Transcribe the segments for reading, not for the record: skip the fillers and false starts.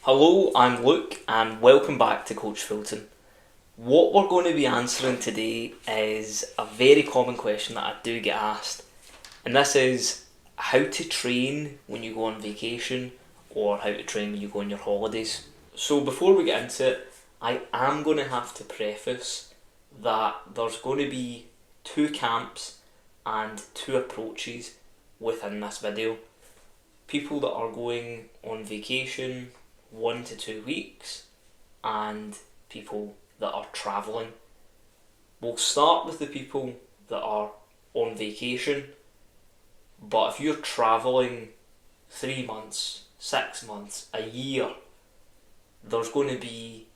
Hello, I'm Luke and welcome back to Coach Fulton. What we're going to be answering today is a very common question that I do get asked, and this is how to train when you go on vacation or how to train when you go on your holidays. So before we get into it, I am going to have to preface that there's going to be two camps and two approaches within this video. People that are going on vacation 1 to 2 weeks and people that are travelling. We'll start with the people that are on vacation, but if you're travelling 3 months, 6 months, a year, there's going to be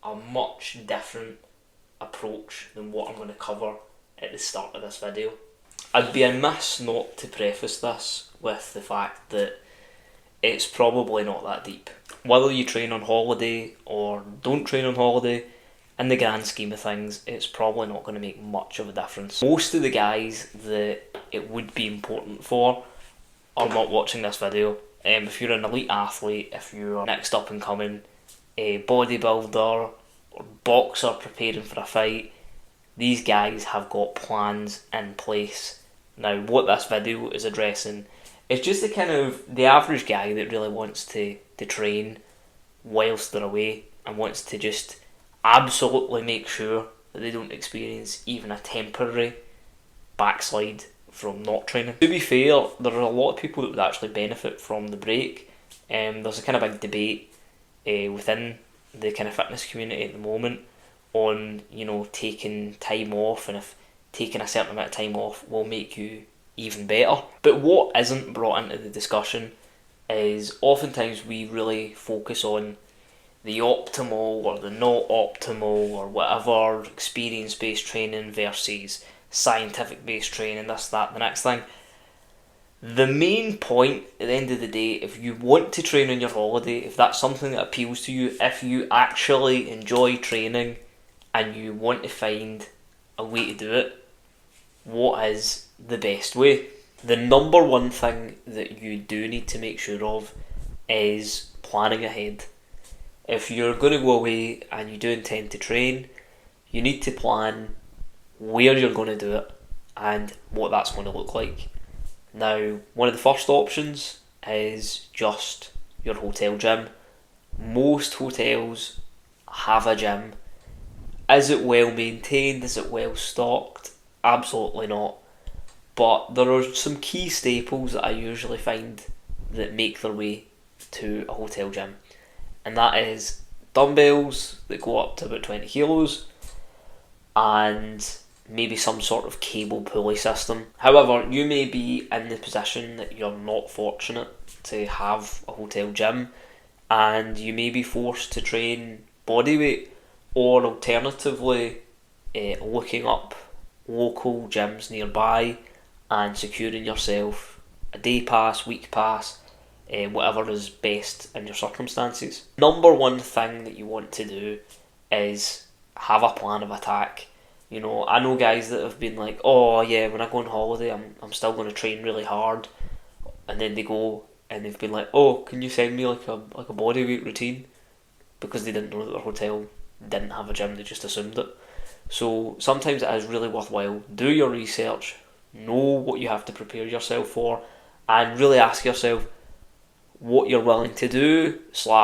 a much different approach than what I'm going to cover at the start of this video. I'd be amiss not to preface this with the fact that it's probably not that deep. Whether you train on holiday or don't train on holiday, in the grand scheme of things, it's probably not going to make much of a difference. Most of the guys that it would be important for are not watching this video. If you're an elite athlete, if you're next up and coming, a bodybuilder or boxer preparing for a fight, these guys have got plans in place. Now, what this video is addressing is just the average guy that really wants to train whilst they're away and wants to just absolutely make sure that they don't experience even a temporary backslide from not training. To be fair, there are a lot of people that would actually benefit from the break. There's a kind of big debate within the kind of fitness community at the moment on, taking time off, and if taking a certain amount of time off will make you even better. But what isn't brought into the discussion is oftentimes we really focus on the optimal or the not optimal or whatever, experience-based training versus scientific-based training, this, that, the next thing. The main point at the end of the day, if you want to train on your holiday, if that's something that appeals to you, if you actually enjoy training and you want to find a way to do it, what is the best way? The number one thing that you do need to make sure of is planning ahead. If you're going to go away and you do intend to train, you need to plan where you're going to do it and what that's going to look like. Now, one of the first options is just your hotel gym. Most hotels have a gym. Is it well maintained? Is it well stocked? Absolutely not. But there are some key staples that I usually find that make their way to a hotel gym. And that is dumbbells that go up to about 20 kilos and maybe some sort of cable pulley system. However, you may be in the position that you're not fortunate to have a hotel gym and you may be forced to train bodyweight, or alternatively looking up local gyms nearby and securing yourself a day pass, week pass, whatever is best in your circumstances. Number one thing that you want to do is have a plan of attack. I know guys that have been like, oh yeah, when I go on holiday I'm still going to train really hard, and then they go and they've been like, oh, can you send me like a bodyweight routine, because they didn't know that their hotel didn't have a gym, they just assumed it. So sometimes it is really worthwhile. Do your research, know what you have to prepare yourself for, and really ask yourself what you're willing to do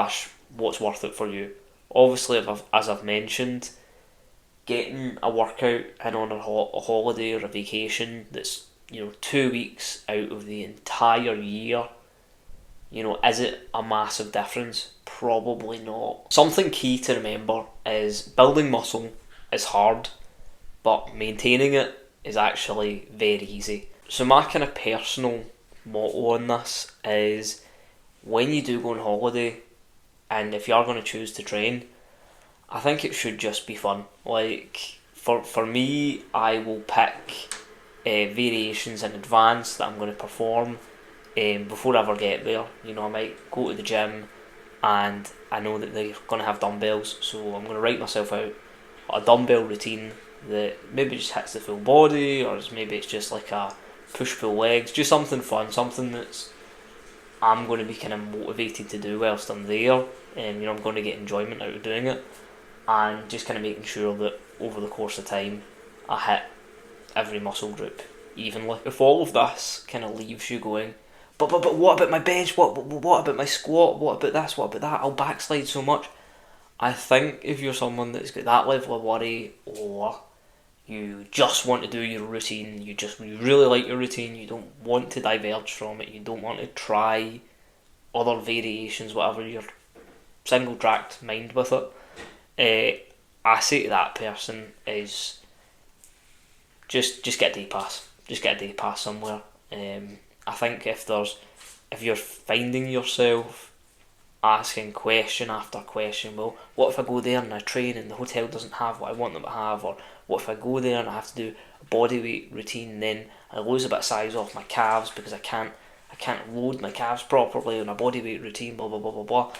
/ what's worth it for you. Obviously, as I've mentioned, getting a workout in on a holiday or a vacation that's 2 weeks out of the entire year, is it a massive difference? Probably not. Something key to remember is building muscle is hard, but maintaining it is actually very easy. So my kind of personal motto on this is, when you do go on holiday and if you are going to choose to train, I think it should just be fun. Like for me, I will pick variations in advance that I'm going to perform before I ever get there. I might go to the gym and I know that they're going to have dumbbells, so I'm going to write myself out a dumbbell routine that maybe just hits the full body, or maybe it's just like a push-pull legs, just something fun, something that's I'm going to be kind of motivated to do whilst I'm there. I'm going to get enjoyment out of doing it, and just kind of making sure that over the course of time I hit every muscle group evenly. If all of this kind of leaves you going, but what about my bench? What about my squat? What about this? What about that? I'll backslide so much. I think if you're someone that's got that level of worry, or you just want to do your routine, you really like your routine, you don't want to diverge from it, you don't want to try other variations, whatever your single tracked mind with it, I say to that person is just get a day pass. Just get a day pass somewhere. I think if you're finding yourself asking question after question, well, what if I go there and I train and the hotel doesn't have what I want them to have, or what if I go there and I have to do a body weight routine and then I lose a bit of size off my calves because I can't load my calves properly on a body weight routine, blah blah blah blah blah.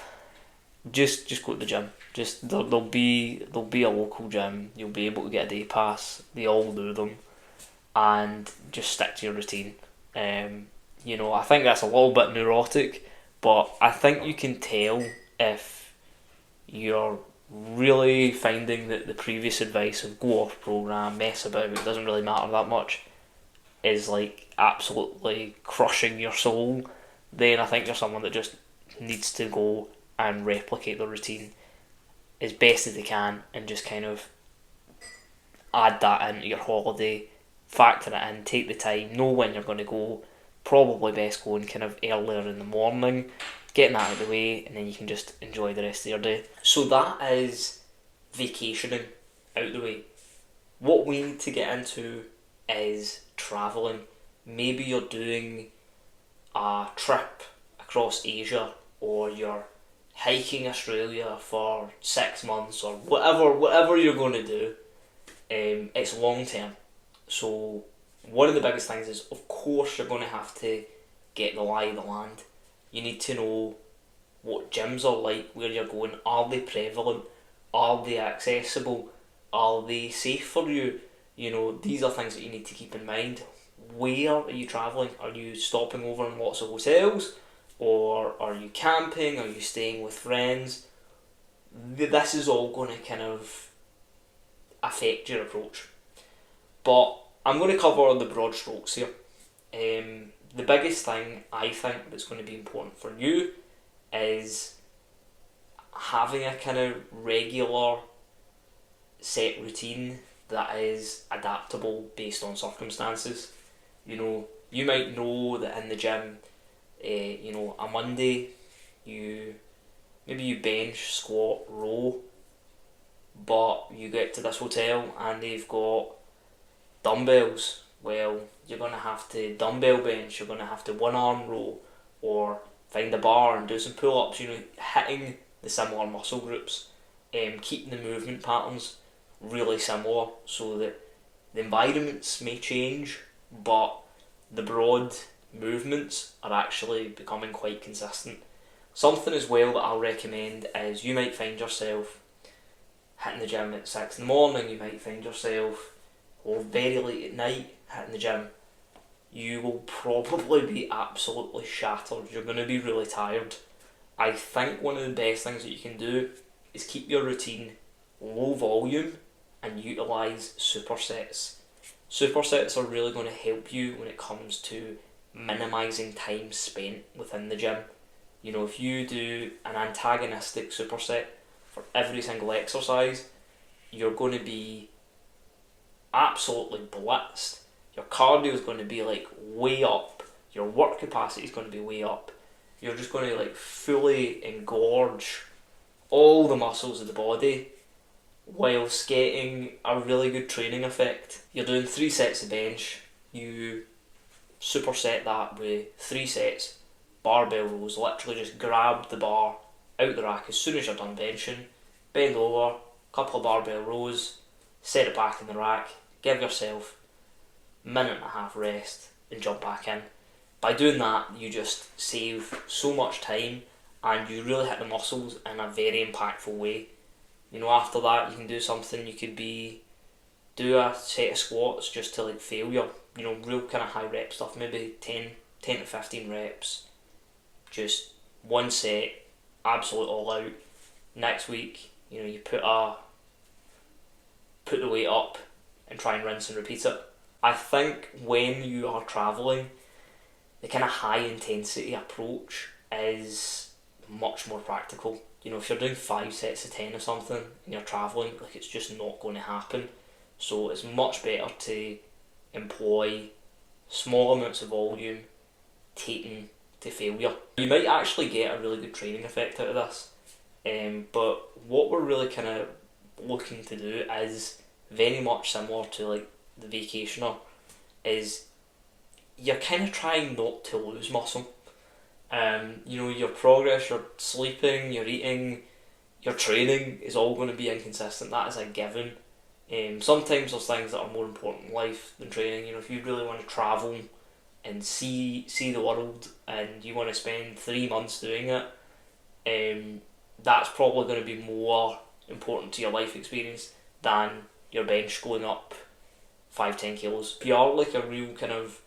Just go to the gym. Just there'll be a local gym. You'll be able to get a day pass. They all do them, and just stick to your routine. I think that's a little bit neurotic, but I think you can tell if you're really finding that the previous advice of go off program, mess about, it doesn't really matter that much, is like absolutely crushing your soul. Then I think you're someone that just needs to go and replicate the routine as best as they can, and just kind of add that into your holiday, factor it in, take the time, know when you're going to go. Probably best going kind of earlier in the morning, getting that out of the way, and then you can just enjoy the rest of your day. So that is vacationing out of the way. What we need to get into is travelling. Maybe you're doing a trip across Asia, or you're hiking Australia for 6 months, or whatever you're going to do. It's long term. So one of the biggest things is, of course, you're going to have to get the lie of the land. You need to know what gyms are like, where you're going. Are they prevalent? Are they accessible? Are they safe for you? These are things that you need to keep in mind. Where are you travelling? Are you stopping over in lots of hotels? Or are you camping? Are you staying with friends? This is all going to kind of affect your approach. But I'm going to cover the broad strokes here. The biggest thing I think that's going to be important for you is having a kind of regular set routine that is adaptable based on circumstances. You might know that in the gym, a Monday, you bench, squat, row, but you get to this hotel and they've got dumbbells. Well, you're going to have to dumbbell bench, you're going to have to one arm row, or find a bar and do some pull-ups, hitting the similar muscle groups, keeping the movement patterns really similar, so that the environments may change, but the broad movements are actually becoming quite consistent. Something as well that I'll recommend is, you might find yourself hitting the gym at 6 in the morning, you might find yourself very late at night hitting the gym. You will probably be absolutely shattered. You're going to be really tired. I think one of the best things that you can do is keep your routine low volume and utilise supersets. Supersets are really going to help you when it comes to minimising time spent within the gym. If you do an antagonistic superset for every single exercise, you're going to be absolutely blitzed. Your cardio is going to be like way up. Your work capacity is going to be way up. You're just going to like fully engorge all the muscles of the body whilst getting a really good training effect. You're doing 3 sets of bench. You superset that with 3 sets barbell rows. Literally just grab the bar out the rack as soon as you're done benching, bend over, couple of barbell rows, set it back in the rack, give yourself a minute and a half rest and jump back in. By doing that, you just save so much time and you really hit the muscles in a very impactful way. After that, you can do something. You could do a set of squats just to like failure. Real kind of high rep stuff, maybe 10 to 15 reps. Just one set, absolute all out. Next week, you put the weight up and try and rinse and repeat it. I think when you are travelling, the kind of high intensity approach is much more practical. If you're doing 5 sets of 10 or something and you're travelling, like, it's just not going to happen. So it's much better to employ small amounts of volume taken to failure. You might actually get a really good training effect out of this. But what we're really kind of looking to do is very much similar to like the vacationer, is you're kind of trying not to lose muscle. Your progress, your sleeping, your eating, your training is all going to be inconsistent. That is a given. Sometimes there's things that are more important in life than training. If you really want to travel and see the world and you want to spend 3 months doing it, that's probably going to be more important to your life experience than your bench going up 5-10 kilos. If you are like a real kind of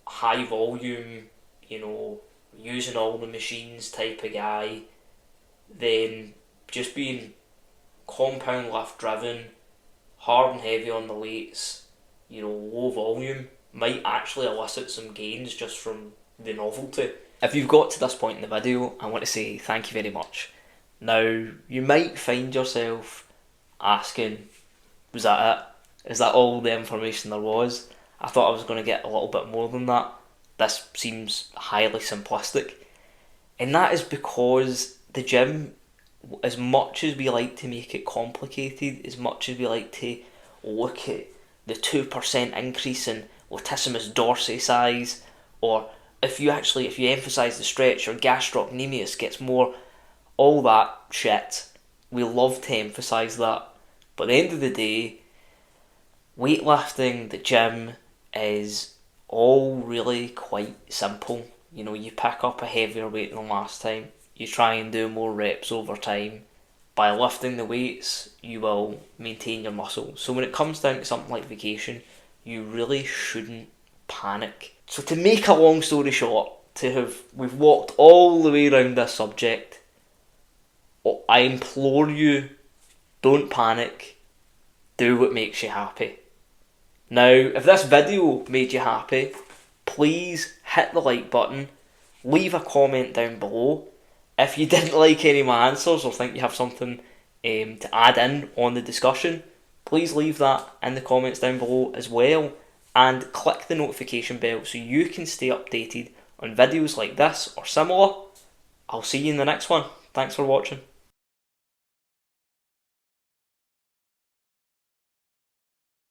high volume, using all the machines type of guy, then just being compound lift driven, hard and heavy on the weights, low volume, might actually elicit some gains just from the novelty. If you've got to this point in the video, I want to say thank you very much. Now, you might find yourself asking, was that it? Is that all the information there was? I thought I was going to get a little bit more than that. This seems highly simplistic. And that is because the gym, as much as we like to make it complicated, as much as we like to look at the 2% increase in latissimus dorsi size, or if you emphasise the stretch, your gastrocnemius gets more, all that shit, we love to emphasise that. But at the end of the day, weightlifting, the gym, is all really quite simple. You pick up a heavier weight than last time, you try and do more reps over time. By lifting the weights, you will maintain your muscle. So when it comes down to something like vacation, you really shouldn't panic. So to make a long story short, we've walked all the way around this subject, I implore you, don't panic, do what makes you happy. Now, if this video made you happy, please hit the like button, leave a comment down below. If you didn't like any of my answers or think you have something to add in on the discussion, please leave that in the comments down below as well, and click the notification bell so you can stay updated on videos like this or similar. I'll see you in the next one. Thanks for watching.